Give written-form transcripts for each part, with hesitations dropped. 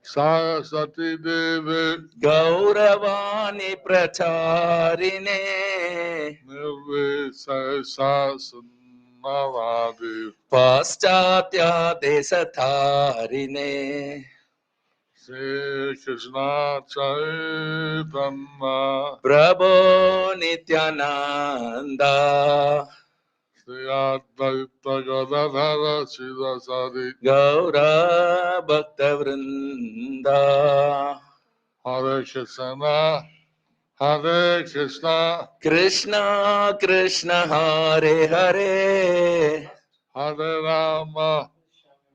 Saraswati Devi Gauravani Pracharine Nirvisesasannavadi Paschatya Desatharine Śrī Krishna Chaitanya Prabhu Nityananda Śrī Advaita Gadadhara Sridhasari Gaura Bhakta Vrinda Hare Krishna Hare Krishna Krishna Krishna Hare Hare Hare Rama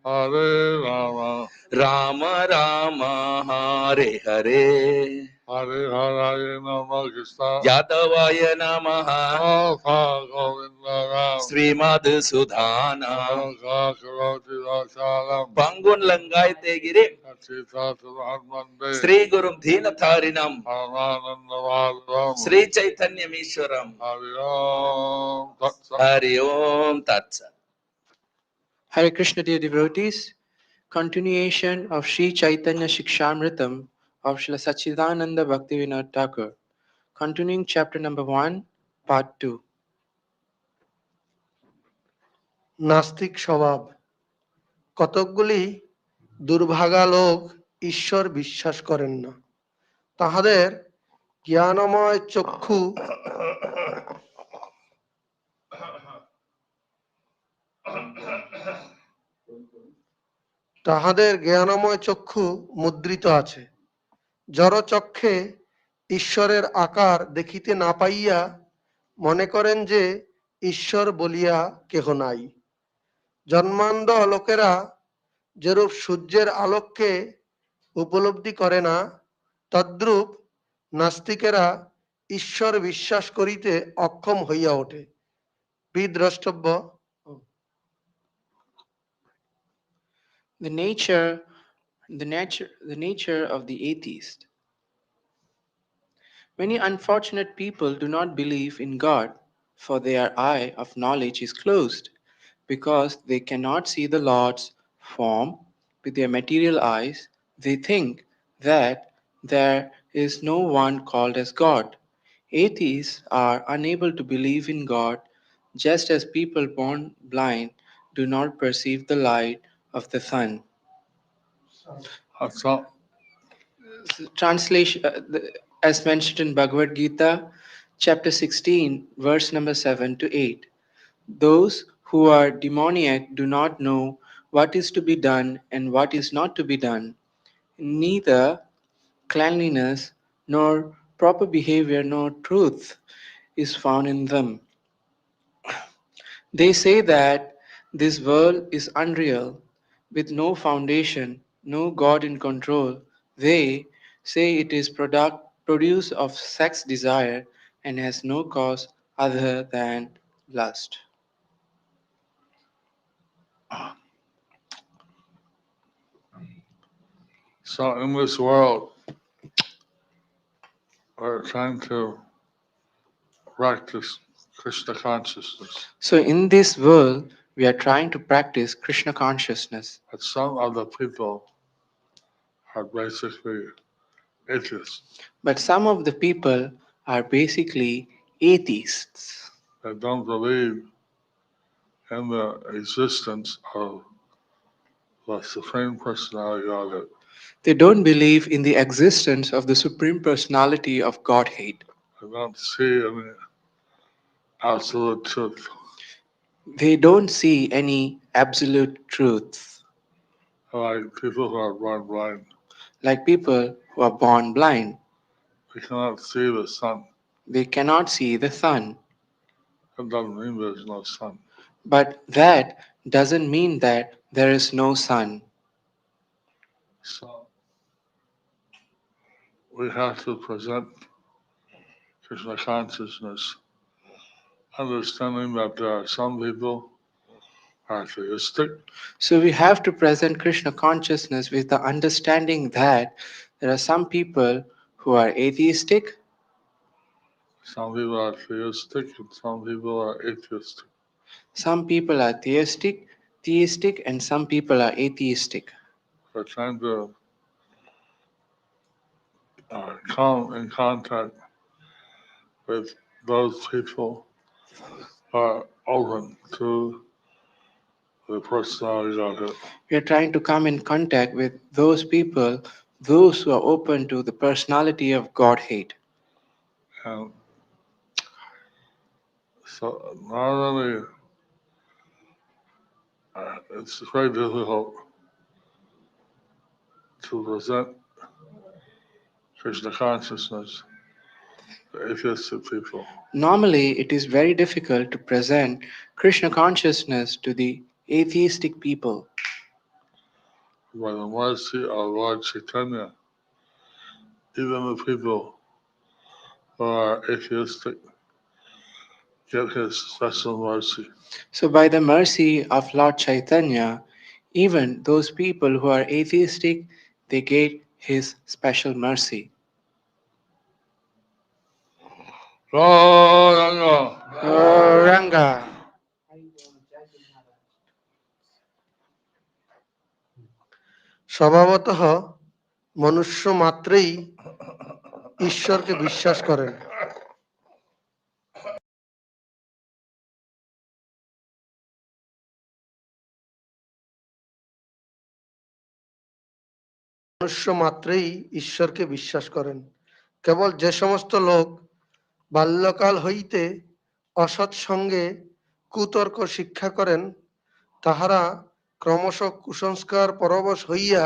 Hare Rama Rama Rama Hare Hare Hare Hare Nama Krishna Yadavaya Namaha Alpha Govinda Ram Srimad Sudhana Alpha Karoti Rasaram Pangun Langai Tegiri Katita Suramande Sri Gurum Dhinatharinam Paramananda Vadaram Śrī Caitanya-Mīśwaram Hare Om Tat Sat. Hari Om Tat Sat. Hare Krishna, dear devotees. Continuation of Śrī Caitanya-Śikṣāmṛtam of Srila Sachidananda Bhaktivinoda Thakur. Continuing chapter number 1, part 2. নাস্তিক স্বভাব। কতকগুলি দুর্ভাগা লোক ঈশ্বর বিশ্বাস করেন না। তাহাদের জ্ঞানময় চক্ষু মুদ্রিত আছে। জড়চক্ষে ঈশ্বরের আকার দেখিতে না পাইয়া মনে করেন যে ঈশ্বর বলিয়া কেহ নাই। জন্মান্ধ লোকেরা যেরূপ সূর্যের আলোককে উপলব্ধি করে না, তদ্রূপ নাস্তিকেরা ঈশ্বর বিশ্বাস করিতে অক্ষম হইয়া ওঠে। বিদ্রষ্টব্য। The nature of the atheist. Many unfortunate people do not believe in God, for their eye of knowledge is closed, because they cannot see the Lord's form with their material eyes. They think that there is no one called as God. Atheists are unable to believe in God, just as people born blind do not perceive the light of the sun. So, Translation as mentioned in Bhagavad Gita, chapter 16, verse number 7 to 8. Those who are demoniac do not know what is to be done and what is not to be done. Neither cleanliness, nor proper behavior, nor truth is found in them. They say that this world is unreal, with no foundation, no God in control. They say it is produce of sex desire and has no cause other than lust. so in this world, we're trying to practice Krishna consciousness. So in this world, we are trying to practice Krishna consciousness. But some of the people are basically atheists. But some of the people are basically atheists. They don't believe in the existence of the Supreme Personality of Godhead. They don't believe in the existence of the Supreme Personality of Godhead. They don't see any absolute truth. They don't see any absolute truth, Like people who are born blind. like people who are born blind. They cannot see the sun. They cannot see the sun. That doesn't mean there's no sun. But that doesn't mean that there is no sun. So we have to present Krishna consciousness, understanding that there are some people who are theistic, So we have to present Krishna consciousness with the understanding that there are some people who are atheistic, some people are theistic, and some people are atheistic. some people are theistic, and some people are atheistic. We're trying to come in contact with those people who are open to the personality Godhead. We are trying to come in contact with those people, those who are open to the personality of Godhead. And so normally it's very difficult to present Krishna consciousness to atheistic people. Normally, it is very difficult to present Krishna consciousness to the atheistic people. By the mercy of Lord Chaitanya, even the people who are atheistic get his special mercy. So, by the mercy of Lord Chaitanya, even those people who are atheistic, they get his special mercy. Gauranga. Gauranga. স্বভাবতঃ মনুষ্য মাত্রেই ঈশ্বরকে বিশ্বাস করেন। মনুষ্য মাত্রেই ঈশ্বরকে বিশ্বাস করেন। কেবল যে সমস্ত লোক বাল্যকাল হইতে অসৎ সঙ্গে কুতর্ক শিক্ষা করেন, তাহারা ক্রমশ কুসংস্কার পরবশ হইয়া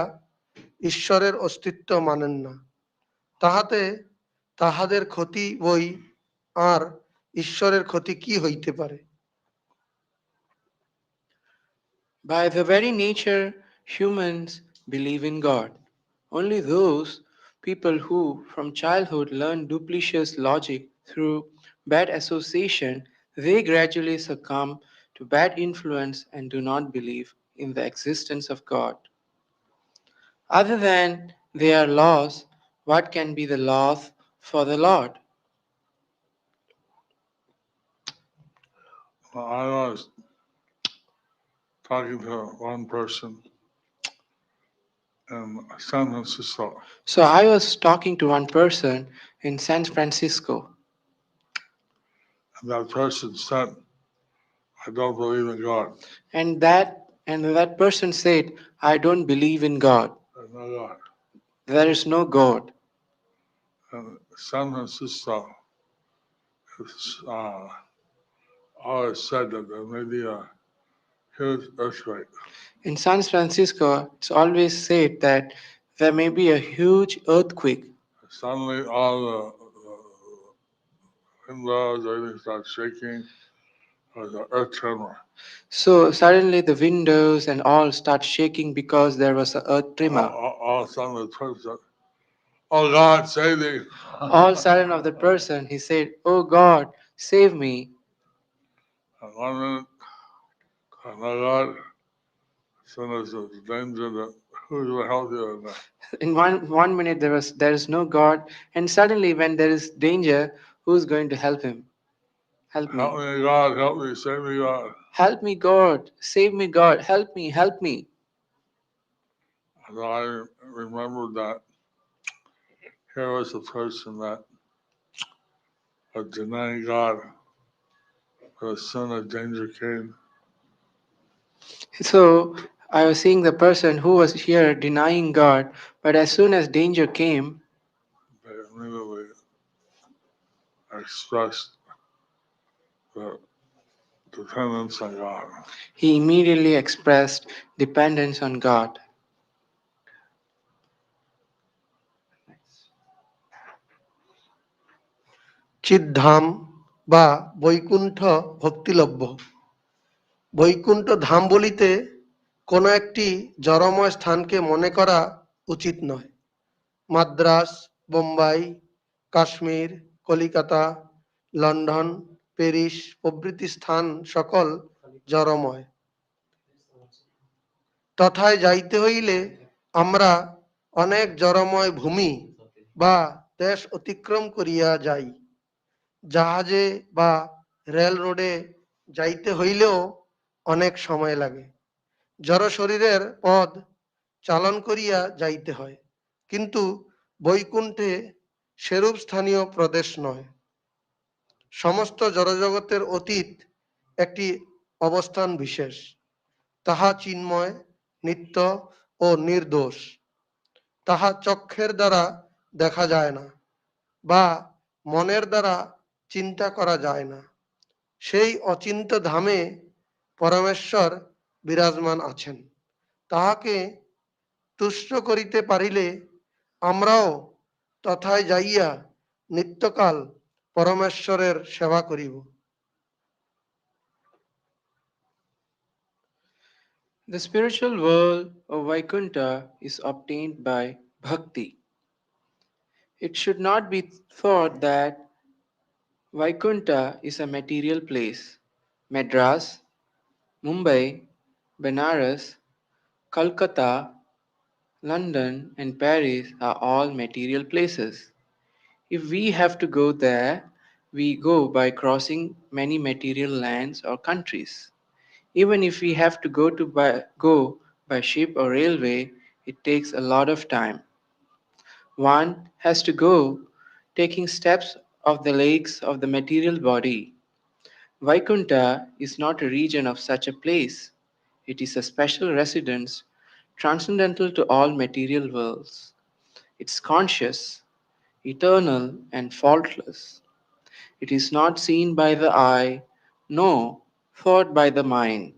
ঈশ্বরের অস্তিত্ব মানেন না। তাহাতে তাহাদের ক্ষতি বই, আর ঈশ্বরের ক্ষতি কি হইতে পারে? By the very nature, humans believe in God. Only those people who, from childhood, learn duplicitous logic through bad association, they gradually succumb to bad influence and do not believe in the existence of God. Other than their laws, what can be the laws for the Lord? I was talking to one person in San Francisco, So I was talking to one person in San Francisco, and that person said, I don't believe in God. and that person said, I don't believe in God. There's no God. There is no God. And San Francisco is always said that there may be a huge earthquake. In San Francisco, it's always said that there may be a huge earthquake. Suddenly all the windows, everything starts shaking. There's an earth tremor. So suddenly the windows and all start shaking because there was an earth tremor. All of a sudden the person said, oh God, save me. All sudden of the person, he said, "Oh God, save me." And 1 minute, oh my God, as soon as there's danger, that who's going to help you? And In one minute there is no God, and suddenly when there is danger, who's going to help him? Help me. help me, God, help me, save me, God. Help me, God. Save me, God. Help me, help me. And I remembered that here was a person that was denying God, but as soon as danger came, So I was seeing the person who was here denying God, but as soon as danger came, they immediately expressed the dependence on God. he immediately expressed dependence on God. চিদ্ধাম বা বৈকুণ্ঠ ভক্তিলভ্য। বৈকুণ্ঠ ধাম বলিতে কোনো একটি জড়ময় স্থানকে মনে করা উচিত নয়। Madras, Bombay, Kashmir, Calcutta, London, Paris প্রভৃতি স্থান সকল জড়ময়। তথায় যাইতে হইলে আমরা অনেক জড়ময় ভূমি বা দেশ অতিক্রম করিয়া যাই। জাহাজে বা রেল রোডে যাইতে হইলেও অনেক সময় লাগে। জড় শরীরের পথ চালন করিয়া যাইতে হয়, কিন্তু বৈকুণ্ঠে সেরূপ স্থানীয় প্রদেশ নয়, সমস্ত জড়জগতের অতীত একটি অবস্থান বিশেষ, তাহা চিন্ময়, নিত্য ও নির্দোষ, তাহা চক্ষের দ্বারা দেখা যায় না বা মনের দ্বারা চিন্তা করা যায় না। সেই অচিন্ত ধামে পরমেশ্বর বিরাজমান আছেন। তাহাকে তুষ্ট করিতে পারিলে আমরাও তথায় যাইয়া নিত্যকাল পরমেশ্বরের সেবা করিব। The spiritual world of Vaikuntha is obtained by bhakti. It should not be thought that Vaikuntha is a material place. Madras, Mumbai, Benares, Calcutta, London, and Paris are all material places. If we have to go there, we go by crossing many material lands or countries. Even if we have to go by ship or railway, it takes a lot of time. One has to go taking steps of the legs of the material body. Vaikuntha is not a region of such a place. It is a special residence transcendental to all material worlds. It's conscious, eternal, and faultless. It is not seen by the eye, nor thought by the mind.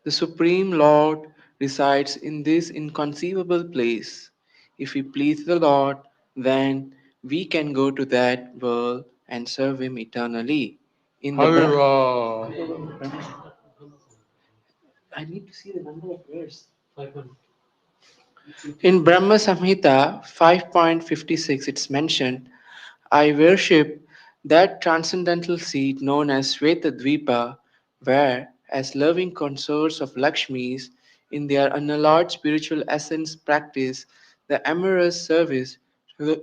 The Supreme Lord resides in this inconceivable place. If we please the Lord, then we can go to that world and serve Him eternally. In the I need to see the number of words. In Brahma Samhita 5.56, it's mentioned, I worship that transcendental seat known as Dvipa, where, as loving consorts of Lakshmis, in their unalloyed spiritual essence practice the amorous service to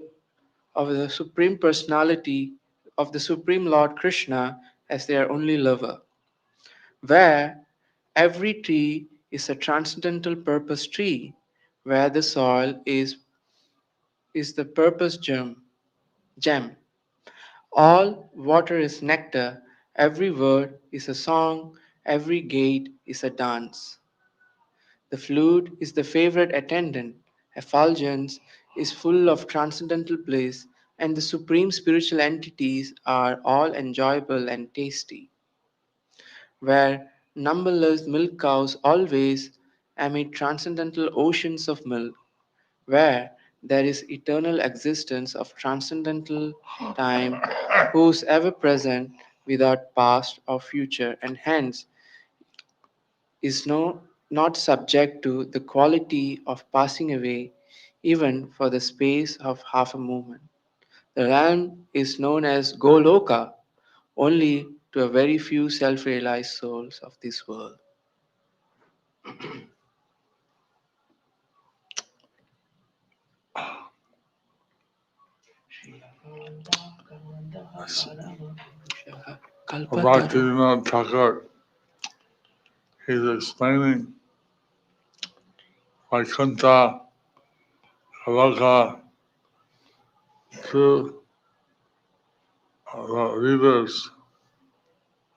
of the Supreme Personality of the Supreme Lord Krishna as their only lover, where every tree is a transcendental purpose tree, where the soil is the purpose gem. All water is nectar, every word is a song, every gate is a dance. The flute is the favorite attendant, effulgence is full of transcendental bliss, and the supreme spiritual entities are all enjoyable and tasty. Where numberless milk cows always emit transcendental oceans of milk, where there is eternal existence of transcendental time, who is ever present without past or future, and hence is not subject to the quality of passing away even for the space of half a moment. The realm is known as Goloka only to a very few self realized souls of this world. Bhaktivinoda Thakur, he's explaining Vaikuntha, Goloka to the readers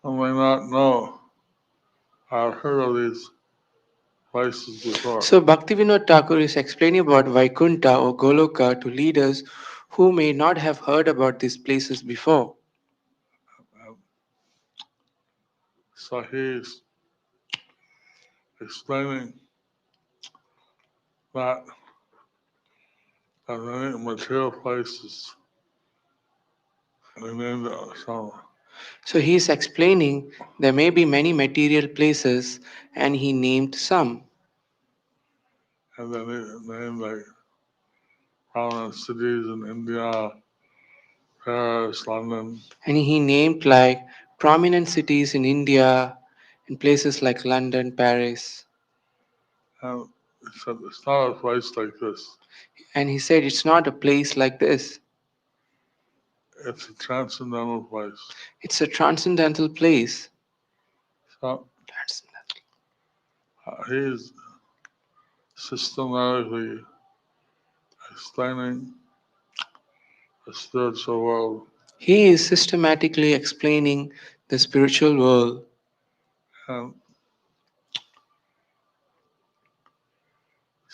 who may not know or heard of these places before. So Bhaktivinoda Thakur is explaining about Vaikuntha or Goloka to leaders who may not have heard about these places before. So he's explaining that there are many material places named some, So he is explaining there may be many material places and he named some. and then he named like prominent cities in India, Paris, London. And he named like prominent cities in India and places like London, Paris. And he said it's not a place like this. And he said it's not a place like this. It's a transcendental place. It's a transcendental place. So Transcendental. he's systematically explaining the spiritual world, He is systematically explaining the spiritual world, and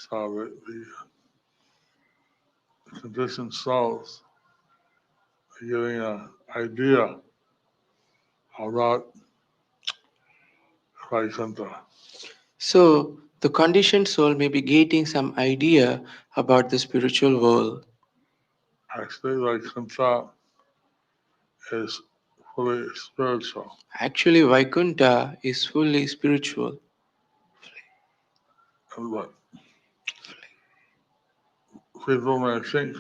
so the conditioned souls are giving an idea about Caitanya. so the conditioned soul may be getting some idea about the spiritual world. Actually, Vaikuntha is fully spiritual. Actually, Vaikuntha is fully spiritual. But people may think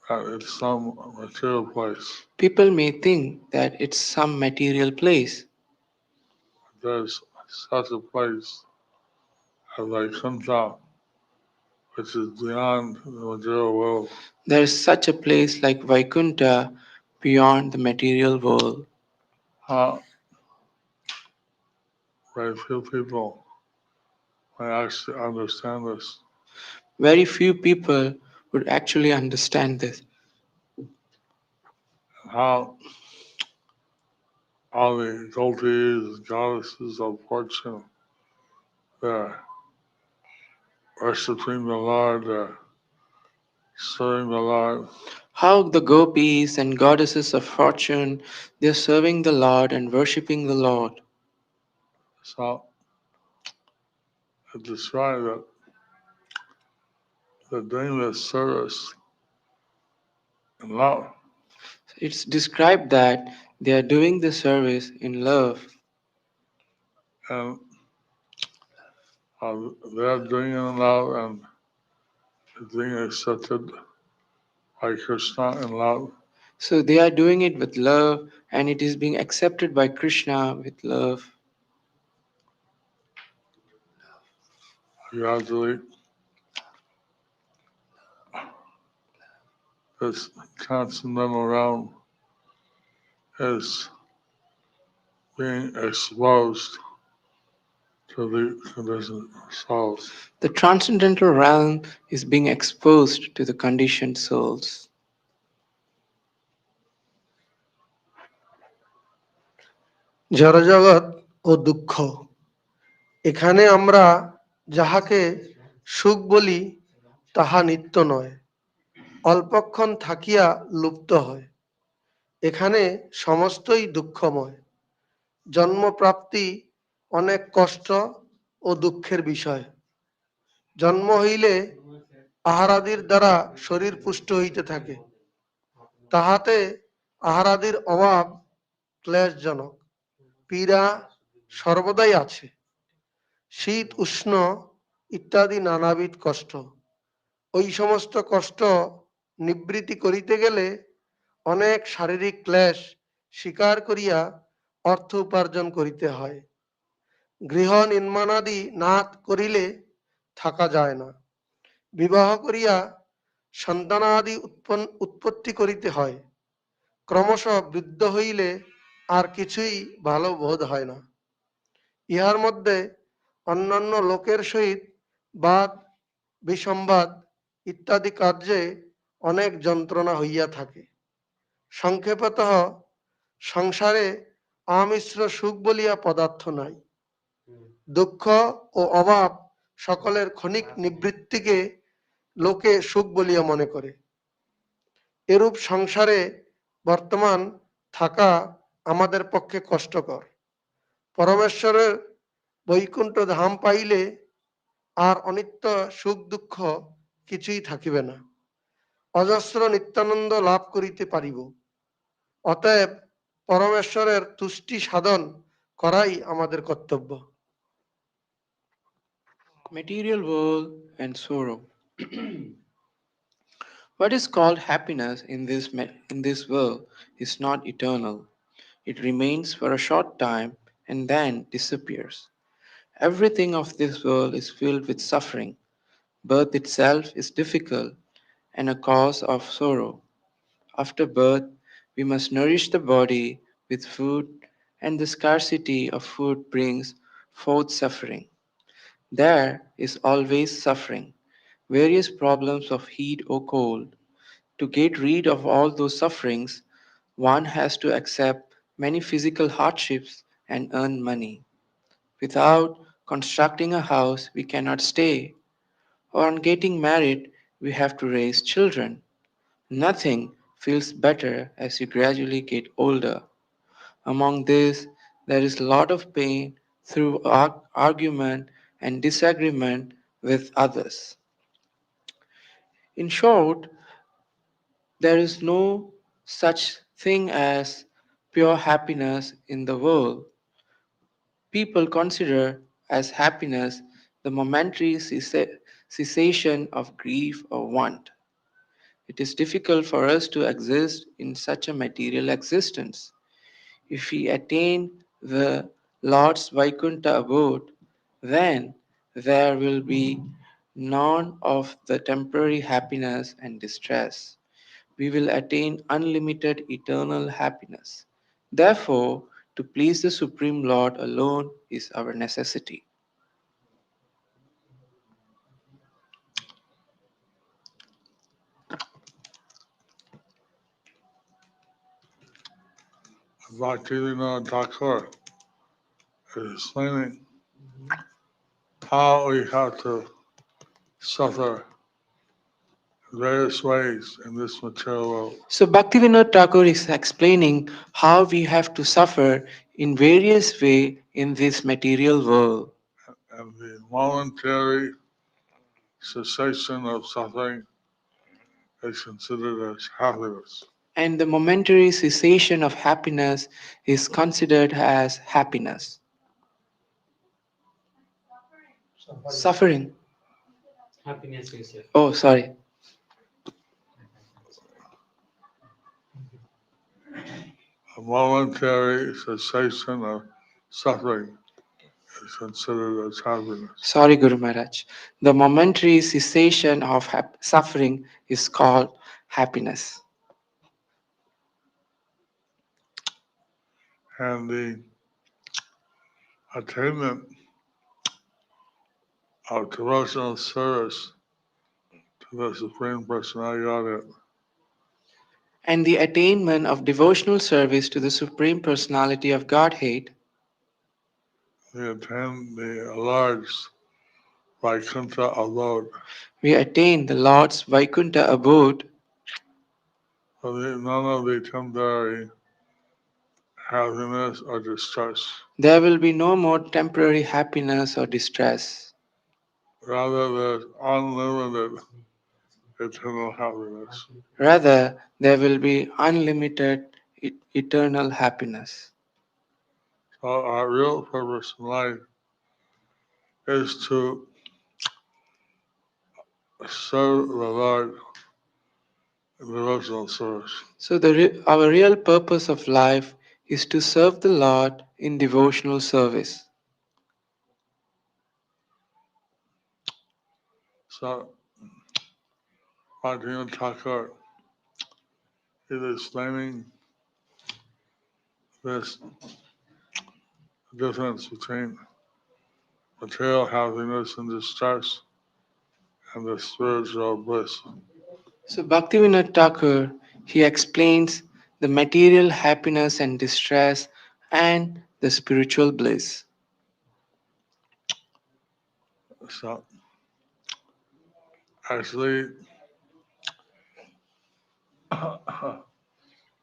that it's some material place. People may think that it's some material place. There's such a place as Vaikuntha, which is beyond the material world. There is such a place like Vaikuntha beyond the material world. Uh, Very few people may actually understand this. Very few people would actually understand this. How all the deities, goddesses of fortune, they're worshiping the Lord, they're serving the Lord. How the gopis and goddesses of fortune, they are serving the Lord and worshipping the Lord. So it describes that they're doing this service in love. It's described that they are doing the service in love, And they're doing it in love and it's being accepted by Krishna in love. so they are doing it with love and it is being accepted by Krishna with love. Gradually, this transcendental realm is being exposed to the conditioned souls. The transcendental realm is being exposed to the conditioned souls. জড়জগৎ ও দুঃখ, এখানে আমরা যাহাকে সুখ বলি তাহা নিত্য নয়, অল্পক্ষণ থাকিয়া লুপ্ত হয়। এখানে সমস্তই দুঃখময়। জন্মপ্রাপ্তি অনেক কষ্ট ও দুঃখের বিষয়। জন্ম হইলে আহারাদির দ্বারা শরীর পুষ্ট হইতে থাকে, তাহাতে আহারাদির অভাব ক্লেশজনক, পীড়া সর্বদাই আছে। শীত উষ্ণ ইত্যাদি নানাবিধ কষ্ট, ওই সমস্ত কষ্ট নিবৃত্তি করিতে গেলে অনেক শারীরিক ক্লেশ স্বীকার করিয়া অর্থ উপার্জন করিতে হয়। গৃহ নির্মাণাদি না করিলে থাকা যায় না। বিবাহ করিয়া সন্তানাদি উৎপত্তি করিতে হয়। ক্রমশ বৃদ্ধ হইলে আর কিছুই ভালো বোধ হয় না। ইহার মধ্যে অন্যান্য লোকের সহিত বাদ বিসংবাদ ইত্যাদি কার্যে অনেক যন্ত্রণা হইয়া থাকে। সংক্ষেপতঃ সংসারে আমিশ্র সুখ বলিয়া পদার্থ নাই। দুঃখ ও অভাব সকলের ক্ষণিক নিবৃত্তিকে লোকে সুখ বলিয়া মনে করে। এরূপ সংসারে বর্তমান থাকা আমাদের পক্ষে কষ্টকর। পরমেশ্বরের বৈকুণ্ঠ ধাম পাইলে আর অনিত্য সুখ দুঃখ কিছুই থাকিবে না। অজস্র নিত্যানন্দ লাভ করিতে পারিব। অতএব পরমেশ্বরের তুষ্টি সাধন করাই আমাদের কর্তব্য। Material world and sorrow. What is called happiness in this world is not eternal. It remains for a short time and then disappears. Everything of this world is filled with suffering. Birth itself is difficult and a cause of sorrow. After birth, we must nourish the body with food, and the scarcity of food brings forth suffering. There is always suffering. various problems of heat or cold. To get rid of all those sufferings, one has to accept many physical hardships and earn money. Without constructing a house, we cannot stay, or on getting married, we have to raise children. Nothing feels better as you gradually get older. Among this, there is a lot of pain through argument and disagreement with others. In short, there is no such thing as pure happiness in the world. People consider as happiness the momentary cessation of grief or want. It is difficult for us to exist in such a material existence. If we attain the Lord's Vaikuntha abode, then there will be none of the temporary happiness and distress. We will attain unlimited eternal happiness. Therefore, to please the Supreme Lord alone is our necessity. Bhaktivinoda Thakur is explaining how we have to suffer in various ways in this material world. So, Bhaktivinoda Thakur is explaining how we have to suffer in various ways in this material world. And the voluntary cessation of suffering is considered as happiness. And the momentary cessation of happiness is considered as happiness. Suffering. Oh, sorry. A momentary cessation of suffering is considered as happiness. Sorry, Guru Maharaj. The momentary cessation of suffering is called happiness. And the attainment of devotional service to the Supreme Personality Godhead And the attainment of devotional service to the Supreme Personality of Godhead, we attain the large Vaikuntha abode. we attain the Lord's Vaikuntha abode. So none of the temporary happiness or distress. There will be no more temporary happiness or distress. Rather, there's unlimited eternal happiness. Rather, there will be unlimited eternal happiness. So our real purpose in life is to serve the Lord in devotional service. So, our real purpose of life is to serve the Lord in devotional service. So, Bhaktivinoda Thakur is explaining this difference between material happiness and distress and the spiritual bliss. So, Bhaktivinoda Thakur, he explains the material happiness and distress and the spiritual bliss. So, actually,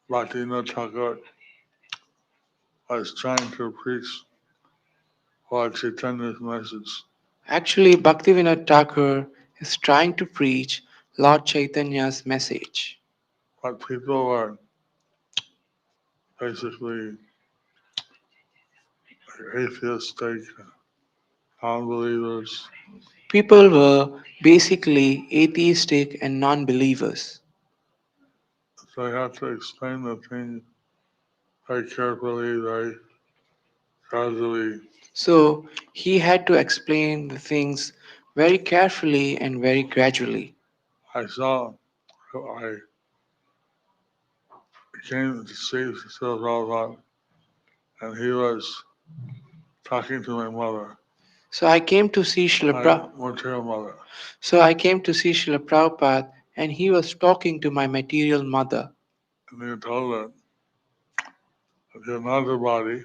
Bhaktivinoda Thakur was trying to preach Lord Chaitanya's message, Actually, Bhaktivinoda Thakur is trying to preach Lord Chaitanya's message. but people were basically atheistic, unbelievers. People were basically atheistic and non believers. So you have to explain the thing very carefully, very gradually. So, he had to explain the things very carefully and very gradually. I came to see Srila Prabhupada, and he was talking to my mother. So I came to see Srila my Prabhupada. material mother. So I came to see Srila Prabhupada, and he was talking to my material mother. And he told her, if you're not the body,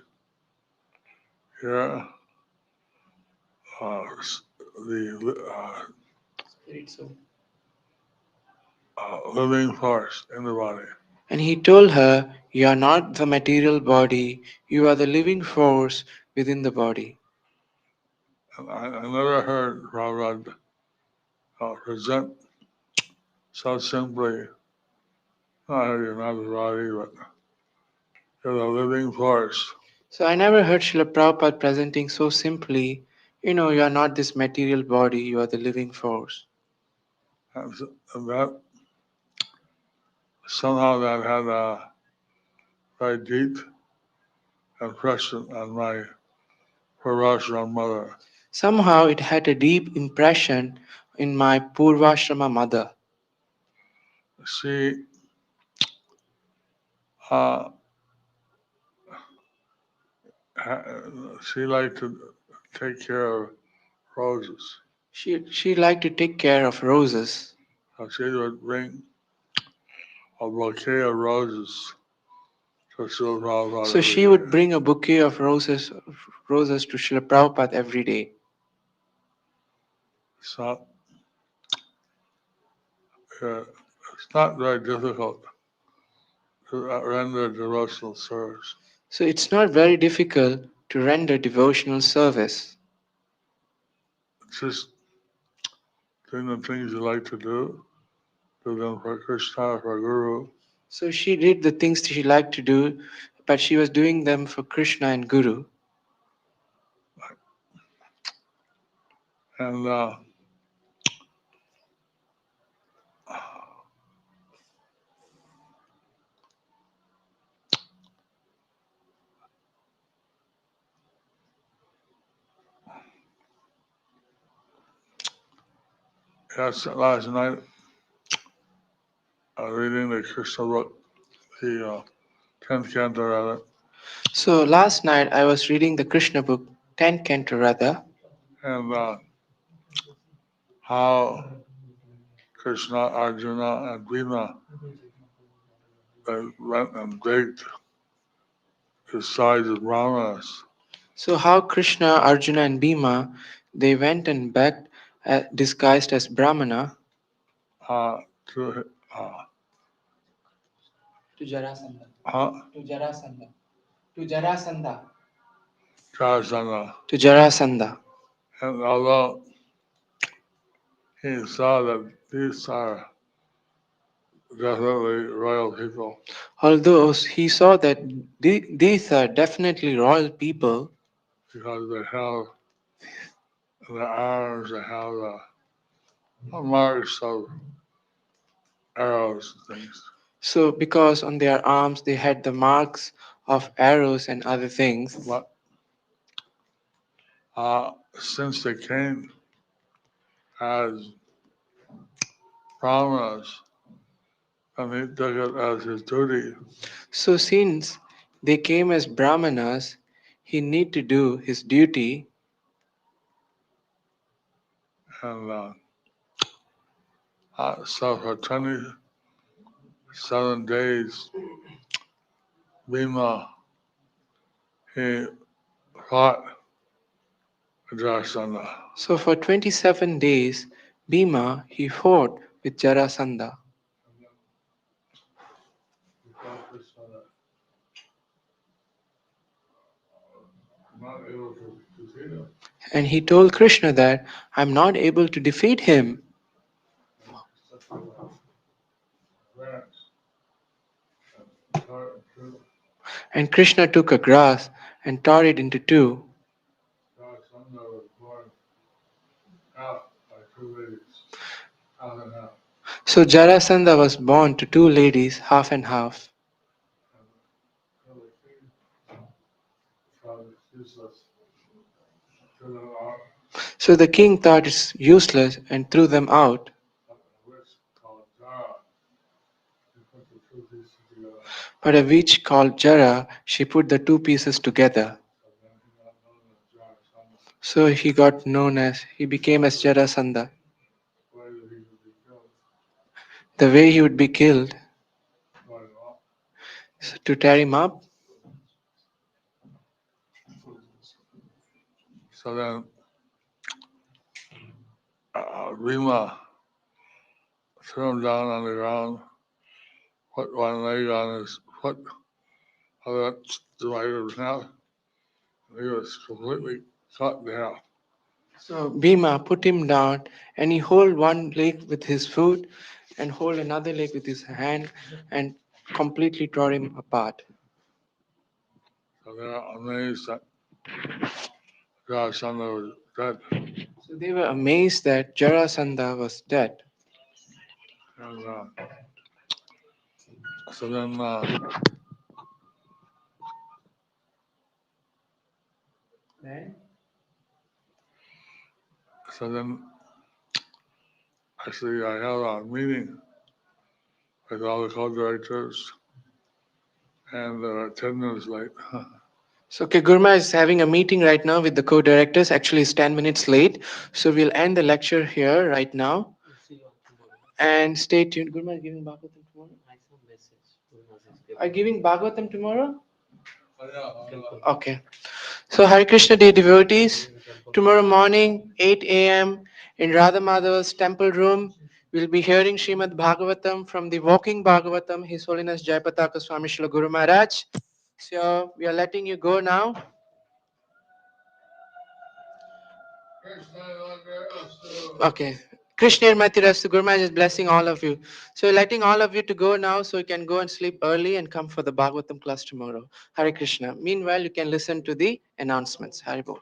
you're the living force in the body. And he told her, "You are not the material body, you are the living force within the body." And I never heard Prabhupada present so simply, you're not the body, but you're the living force. So I never heard Srila Prabhupada presenting so simply, you are not this material body, you are the living force. And that somehow that had a very deep impression on my Purvashrama mother. Somehow it had a deep impression in my Purvashrama mother. She uh, she liked to take care of roses. She liked to take care of roses. So she would bring a bouquet of roses to Srila Prabhupada So every she would day. bring a bouquet of roses to Srila Prabhupada every day. So it's not very difficult to render devotional service. So it's not very difficult to render devotional service. It's just doing the things you like to do them for Krishna, for Guru. So she did the things she liked to do, but she was doing them for Krishna and Guru. And yes, last night reading the Krishna book, the 10th canto rather, So last night I was reading the Krishna book, 10 Canto Radha, and how Krishna, Arjuna, and Bhima they went and begged the sides of Brahmanas So how Krishna, Arjuna and Bhima, they went and begged disguised as Brahmana uh, to to Jarasandha. uh, To Jarasandha. To Jarasandha. Jarasandha. To Jarasandha. And although he saw that these are definitely royal people, Although he saw that these are definitely royal people because they have the arms, they have the marks of arrows and things. so because on their arms they had the marks of arrows and other things. But since they came as brahmanas, and he took it as his duty So since they came as Brahmanas, he need to do his duty. and so for 27 days, Bhima, he fought Jarasandha. So for 27 days, Bhima he fought with Jarasandha. Not able to defeat him. And he told Krishna that I'm not able to defeat him. And Krishna took a grass and tore it into two. Jarasandha was born half by two ladies, half and half. So Jarasandha was born to two ladies, half and half. So the king thought it's useless, threw them out. So the king thought it's useless and threw them out. But a witch called Jara, he put the two pieces together. But a witch called Jara, she put the two pieces together. So then he got known as Jarasandha. So he got known as, he became as Jarasandha. Why did he be killed? The way he would be killed, Why not? so to tear him up. So then Bhima threw him down on the ground, put one leg on his foot, other divided in half, and he was completely cut in half. So Bhima put him down and he hold one leg with his foot and hold another leg with his hand and completely tore him apart. So they're amazed that Jarasandha was dead. So they were amazed that Jarasandha was dead. And so then so then actually I had a meeting with all the co-directors and 10 minutes late. So okay, Gurma is having a meeting right now with the co-directors. Actually, it's 10 minutes late. So we'll end the lecture here right now. And stay tuned. Gurma is giving Bhagavatam tomorrow? Are you giving Bhagavatam tomorrow? Okay. So Hare Krishna dear devotees, tomorrow morning 8 a.m. in Radha Madhava's temple room, we'll be hearing Srimad Bhagavatam from the Walking Bhagavatam, His Holiness Jayapataka Swami Srila Guru Maharaj. So we are letting you go now. Okay. Krishna Matirastu Guru Maharaj is blessing all of you. So letting all of you to go now so you can go and sleep early and come for the Bhagavatam class tomorrow. Hare Krishna. Meanwhile, you can listen to the announcements. Hare Bol.